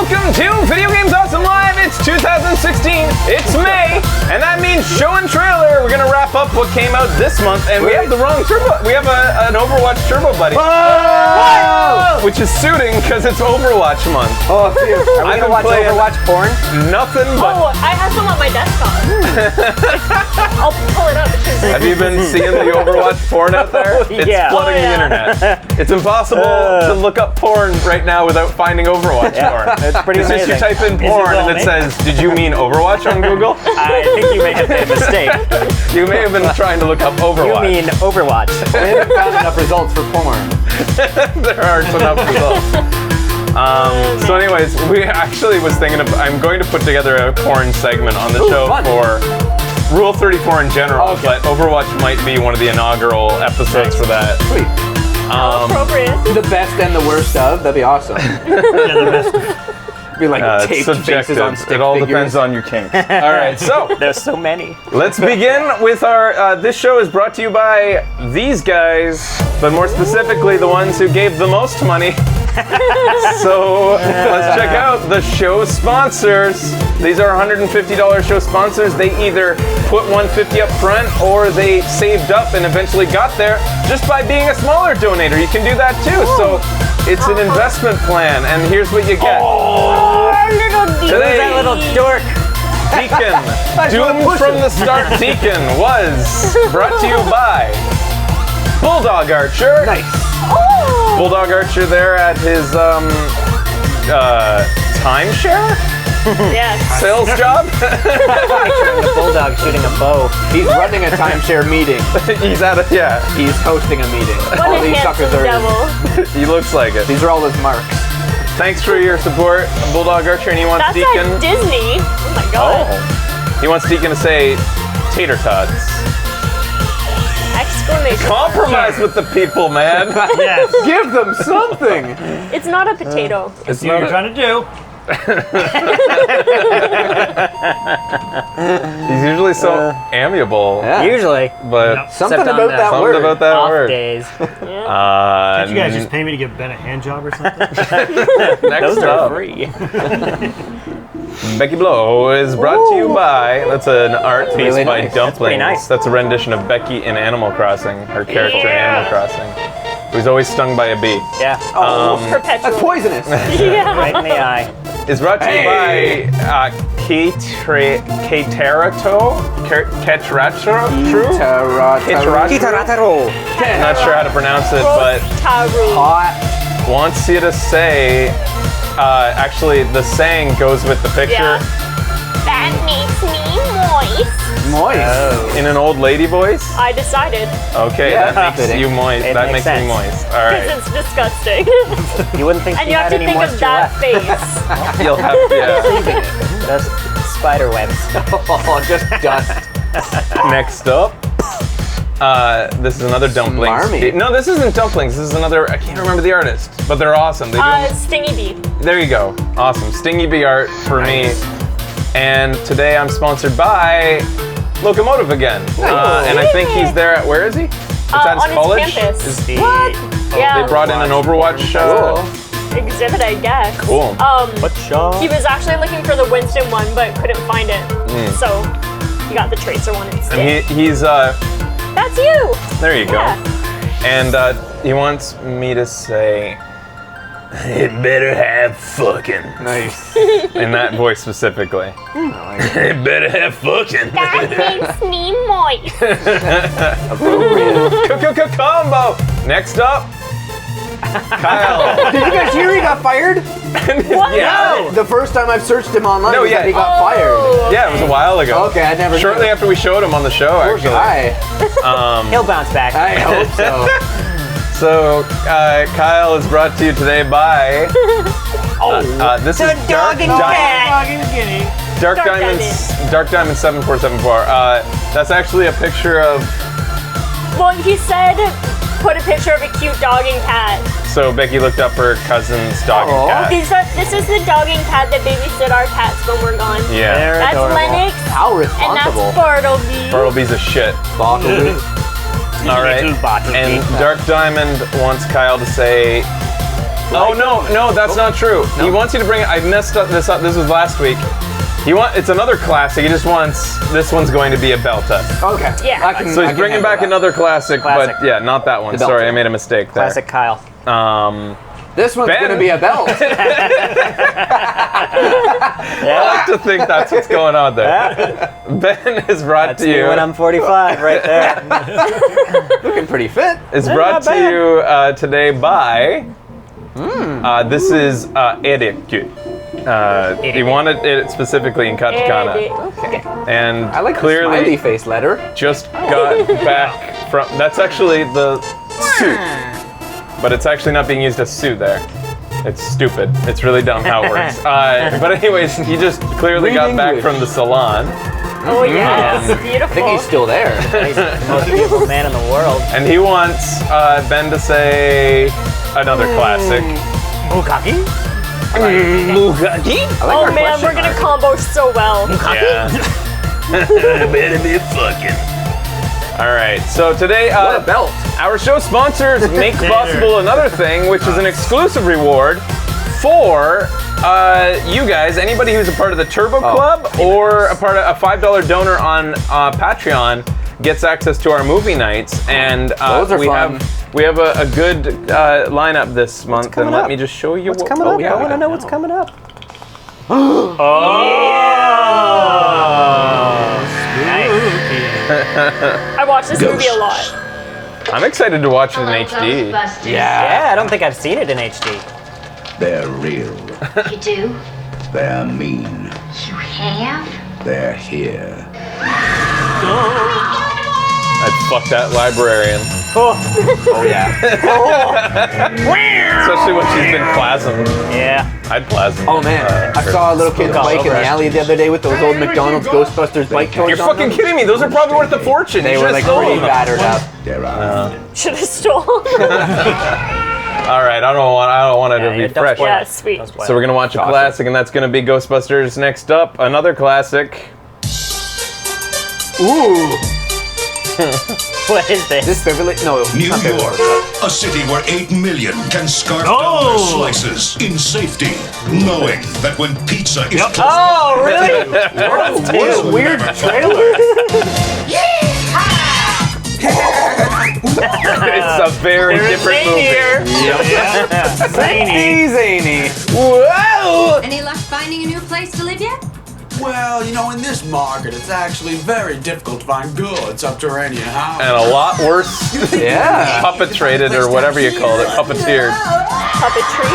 welcome to Video Games Awesome Live. It's 2016. It's May, and that means show and trailer. We're gonna wrap up what came out this month, and we have the wrong turbo. We have an Overwatch Turbo Buddy, which is suiting because it's Overwatch month. Oh, dude. Are we gonna watch Overwatch porn? Nothing but. Oh, I have some on my desktop. I'll pull it up. Have you been seeing the Overwatch porn out there? It's flooding the internet. It's impossible to look up porn right now without finding Overwatch porn. It's pretty It's just amazing. you type in porn and it says, "Did you mean Overwatch on Google?" I think you may have made a mistake. You may have been trying to look up You Overwatch. mean Overwatch. We haven't found enough results for porn. There aren't enough results. So anyways, we actually was thinking of, I'm going to put together a porn segment on the show fun. for Rule 34 in general, but Overwatch might be one of the inaugural episodes for that. Sweet. Appropriate. The best and the worst of. That'd be awesome. Be like It's taped subjective. faces on stick It all figures. depends on your kink. All right, so There's so many. let's begin with our. This show is brought to you by these guys, but more specifically, the ones who gave the most money. So let's check out the show sponsors. These are $150 show sponsors. They either put $150 up front or they saved up and eventually got there just by being a smaller donator. You can do that too. So it's an investment plan, and here's what you get. Little Today- That little dork. Deacon, doomed from the start. Deacon was brought to you by Bulldog Archer. Nice. Oh. Bulldog Archer there at his timeshare Yes. sales job. The bulldog shooting a bow. He's running a timeshare meeting. He's at a He's hosting a meeting. What All a these handsome suckers are. devil. He looks like it. These are all his marks. Thanks for your support, Bulldog Archer, and he wants That's Deacon. like Disney. Oh my god. He wants Deacon to say tater tots. Exclamation. Compromise with the people, man. Yes. Give them something. It's not a potato. It's See what you're trying to do. He's usually so amiable, Yeah. Usually. but Something Except on about the- that something word. about that Off word. days. Can't you guys just pay me to give Ben a hand job or something? Next Those are up, free. Becky Blow is brought to you by. That's an art piece Really by nice. Dumplings. pretty nice. That's a rendition of Becky in Animal Crossing, her character in Animal Crossing, who's always stung by a bee. Yeah. Perpetual. That's poisonous. Yeah. Right in the eye. Is brought to you by Keterato? Kitarata. I'm not sure how to pronounce it, but Taru. Hot. wants you to say. Actually, the saying goes with the picture. Yeah. That makes me moist. Moist. In an old lady voice? I decided. Okay, Yeah, that makes fitting. you moist. It That makes makes me sense. moist. All Because right. it's disgusting. You wouldn't think And you you have had to any think of moisture that left. face. You'll have Those spider webs. Oh, just dust. Next up. This is another dumplings. Smarmy. No, this isn't dumplings. This is another. I can't remember the artist, but they're awesome. They do. Stingy Bee. There you go. Awesome. Stingy Bee art for me. And today I'm sponsored by Locomotive again. And I think he's there at, where is he? It's at his on his college? campus. Is- What? Yeah. They brought in an Overwatch exhibit, I guess. Cool. What show? He was actually looking for the Winston one, but couldn't find it. So he got the Tracer one instead. And he's, That's you. there you go. Yeah. And he wants me to say, it better have fucking. Nice. In that voice specifically. It better have fucking. That makes me moist. Combo. Next up, Kyle. Did you guys hear he got fired? What? Yeah. The first time I've searched him online, No, was that yeah. he got fired. Yeah, it was a while ago. Okay, I never Shortly knew. after we showed him on the show, Poor actually. guy. He'll bounce back. I hope so. So, Kyle is brought to you today by. This is dog and cat. Dark Diamond 7474. That's actually a picture of. Well, he said put a picture of a cute dog and cat. So Becky looked up her cousin's dog Aw. and cat. This is the dog and cat that babysit our cats when we're gone. Yeah. They're That's adorable. Lennox, How and that's responsible. Bartleby. Bartleby's a shit. Bartleby. All right. Bartleby. And Dark Diamond wants Kyle to say, Oh no, that's not true. He wants you to bring. I messed this up. This was last week. It's another classic. He just wants. This one's going to be a Belta. Okay. Yeah. So he's bringing back another classic, but yeah, not that one. The Belta. Sorry, I made a mistake there. Classic Kyle. This one's Ben. gonna be a belt. I like to think that's what's going on there. Ben is brought That's to you. me when I'm 45, right there. Looking pretty fit. Is brought not to bad. you today by. This is Erik. He wanted it specifically in katakana, Okay. and I like the clearly smiley face letter. just got back from. That's actually the suit, but it's actually not being used as suit there. It's stupid. It's really dumb how it works. But anyways, he just clearly Read got back English. from the salon, Oh yeah, it's beautiful. I think he's still there. He's the most beautiful man in the world. and he wants Ben to say another classic. Bukaki? Mugaki? I like Oh our man, question we're gonna mark. combo so well. Yeah. Better be fucking. All right. So today, What a belt. our show sponsors make possible another thing, which is an exclusive reward for you guys. Anybody who's a part of the Turbo Club or a part of a $5 donor on Patreon gets access to our movie nights, and Those are fun. we have a good lineup this month. And coming let up? me just show you What's coming up? yeah, I want to know what's coming up. I watch this movie a lot. I'm excited to watch it in HD. Yeah, I don't think I've seen it in HD. They're real. You do? They're mean. You have? They're here. I'd fuck that librarian. Oh yeah. Especially when she's been plasmed. Yeah. I'd plasm. Oh man. I saw a little kid's all bike in over the it. alley the other day with those old McDonald's Ghostbusters bike toys. You're on fucking them. kidding me. Those are probably worth a fortune. They You were should've like stolen pretty them. battered up. There are. Should have stolen. All right, I don't want it Yeah, to yeah, be don't fresh. spoil Yeah, it. sweet. Don't spoil So we're it. gonna watch a Awesome. classic, and that's gonna be Ghostbusters. Next up, another classic. Ooh. What is this? This Beverly? No. it's New not Beverly York, Hills. a city where 8 million can scarf Oh! down their slices in safety, knowing that when pizza is close Oh, really? What a weird trailer. It's a very different movie. Zany. Zany. Whoa! Any luck finding a new place to live yet? Well, you know, in this market, it's actually very difficult to find good subterranean housing. And a lot worse Yeah. puppet traded or whatever you called it, puppeteered. Puppetry?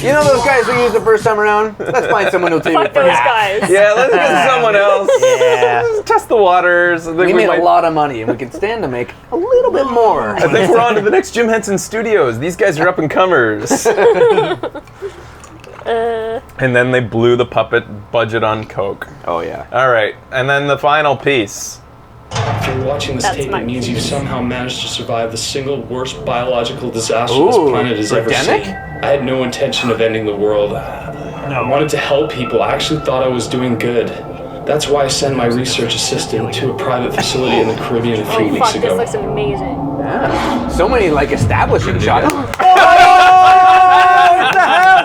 You know those guys we used the first time around? Let's find someone who'll take Fuck it for those half. guys. Yeah, let's get someone else. Yeah. Test the waters. I think We made might- a lot of money and we can stand to make a little bit more. I think we're on to the next Jim Henson Studios. These guys are up and comers. And then they blew the puppet budget on Coke. Oh yeah. All right, and then the final piece. If you're watching this That's tape, my it means you've somehow managed to survive the single worst biological disaster Ooh, this planet has ever Birdemic? seen. I had no intention of ending the world. I wanted to help people. I actually thought I was doing good. That's why I sent my research assistant to a private facility in the Caribbean a few Oh weeks fuck, this ago. looks amazing. So many like establishing shots.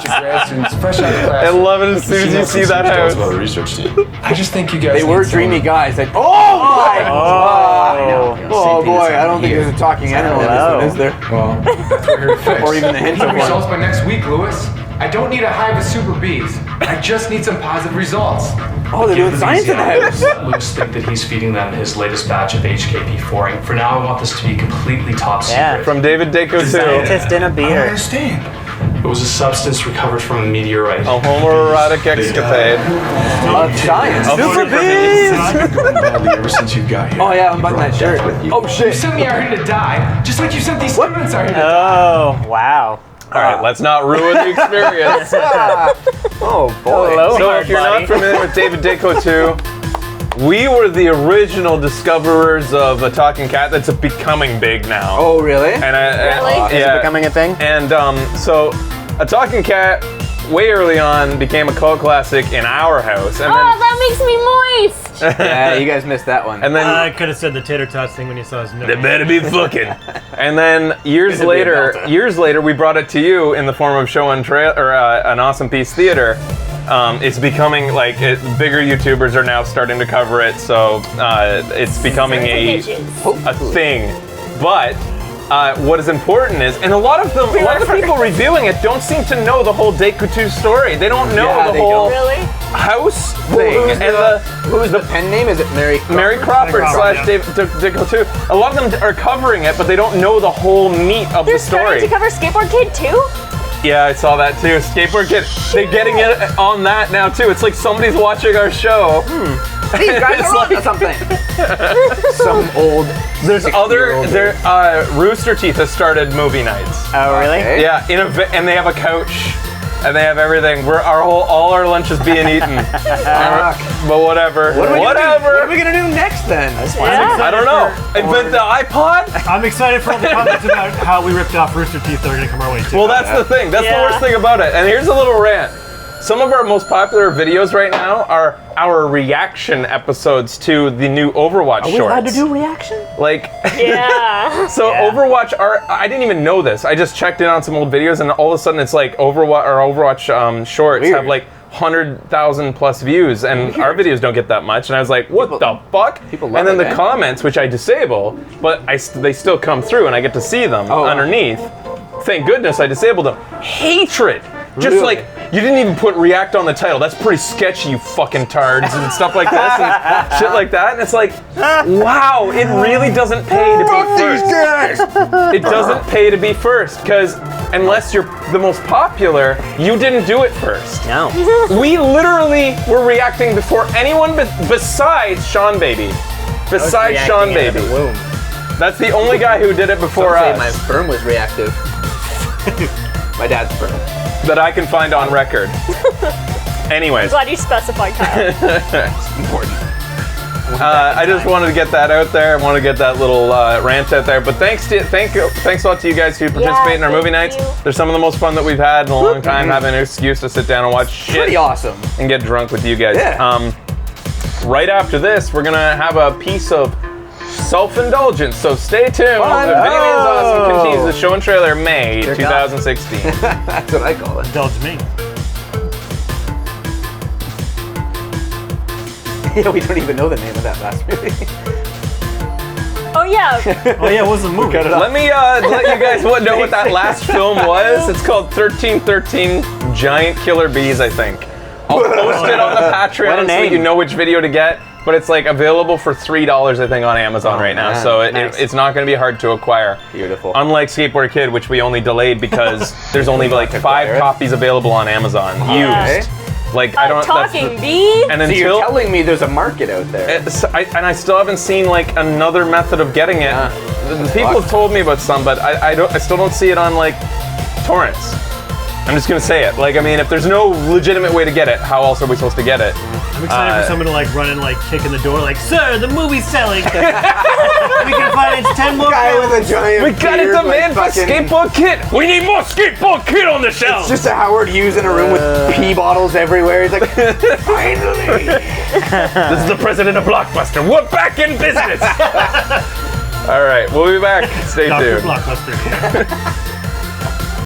Grad students fresh out of class. I love it as soon as you see that house. About a research team. I just think you guys. They were need dreamy someone- guys. Like, oh my! Oh boy, I don't think there's a talking animal in this one, is there? Well, that's what we're here to fix. Or even the hint of Results one. by next week, Lewis. I don't need a hive of super bees. I just need some positive results. Oh, they're doing science in the house. Let Lewis think that he's feeding them his latest batch of HKP4. And for now, I want this to be completely top secret. Yeah. From David Dako 2. Scientist in a I don't beer. understand. It was a substance recovered from a meteorite. A homoerotic escapade. Science. Super It's been going badly ever since you got here. Oh yeah, I'm buttoning that shirt. Oh You shit. sent me out here to die, just like you sent these students out here to die. Oh, wow. All right, let's not ruin the experience. Oh boy. Hello, So hard if you're body. not familiar with David Dako 2, we were the original discoverers of a talking cat that's becoming big now. Oh really? And Really? Is it becoming a thing? And so a talking cat way early on became a cult classic in our house. And Oh, that makes me moist. Yeah, you guys missed that one. And then I could have said the tater tots thing when you saw his nose. they better be fucking. And then years It'd be a later, we brought it to you in the form of show and trail or an Awesome Piece Theater. It's becoming like bigger YouTubers are now starting to cover it, so it's becoming a thing. But what is important is, and a lot of the people reviewing it don't seem to know the whole Deikutu story. They don't know the whole house thing. Who's the pen name? Is it Mary Crawford? Mary Crawford / Deikutu. A lot of them are covering it, but they don't know the whole meat of the story. They're starting to cover Skateboard Kid too? Yeah, I saw that too. Skateboard Kid. They're getting it on that now too. It's like somebody's watching our show. These guys are on to something. Some old. There's Rooster Teeth has started movie nights. Oh, really? Okay. Yeah, and they have a couch, and they have everything. All our lunch is being eaten. But whatever. What are we gonna do next then? I don't know. Invent the iPod? I'm excited for all the comments about how we ripped off Rooster Teeth that are gonna come our way too. Well, that's the thing. That's the worst thing about it. And here's a little rant. Some of our most popular videos right now are our reaction episodes to the new Overwatch shorts. Are we allowed to do reaction? Like, Yeah. so Overwatch I didn't even know this. I just checked in on some old videos, and all of a sudden it's like Overwatch shorts have like 100,000 plus views, and our videos don't get that much. And I was like, what the fuck? People love and then it, the comments, which I disable, but they still come through, and I get to see them underneath. Thank goodness I disabled them. Hatred. Just like, you didn't even put react on the title. That's pretty sketchy, you fucking tards, and stuff like this and shit like that. And it's like, wow, it really doesn't pay to be first. It doesn't pay to be first, because unless you're the most popular, you didn't do it first. No. We literally were reacting before anyone besides Sean Baby. Besides Sean Baby. That's the only guy who did it before us. My sperm was reactive. My dad's sperm. That I can find on record. Anyways. I'm glad you specified, Kyle. It's important. I just wanted to get that out there. I want to get that little rant out there. But thanks a lot to you guys who participate in our movie nights. They're some of the most fun that we've had in a long time. Having an excuse to sit down and watch shit. Pretty awesome. And get drunk with you guys. Yeah. Right after this, we're gonna have a piece of self-indulgence. So stay tuned. The Video Games Awesome continues the show and trailer May 2016. That's what I call it. Indulge me. Yeah, we don't even know the name of that last movie. Oh yeah. Oh yeah, what was the movie? Let me let you guys know what that last film was. It's called 1313 Giant Killer Bees, I think. I'll post it on the Patreon so you know which video to get. But it's like available for $3, I think, on Amazon right now. Man. So it's not going to be hard to acquire. Beautiful. Unlike Skateboard Kid, which we only delayed because there's only like 5 copies available on Amazon used. Like I don't. Talking bee. And so until you're telling me there's a market out there. And I still haven't seen like another method of getting it. The people have told me about some, but I still don't see it on like torrents. I'm just gonna say it. Like, I mean, if there's no legitimate way to get it, how else are we supposed to get it? I'm excited for someone to like run and like kick in the door, like, "Sir, the movie's selling. We can finance 10 more Guy with a giant We gotta beard, demand for Skateboard Kid. We need more Skateboard Kid on the shelf. It's just a Howard Hughes in a room with pee bottles everywhere. He's like, finally. This is the president of Blockbuster. We're back in business. All right, we'll be back. Stay tuned. Blockbuster.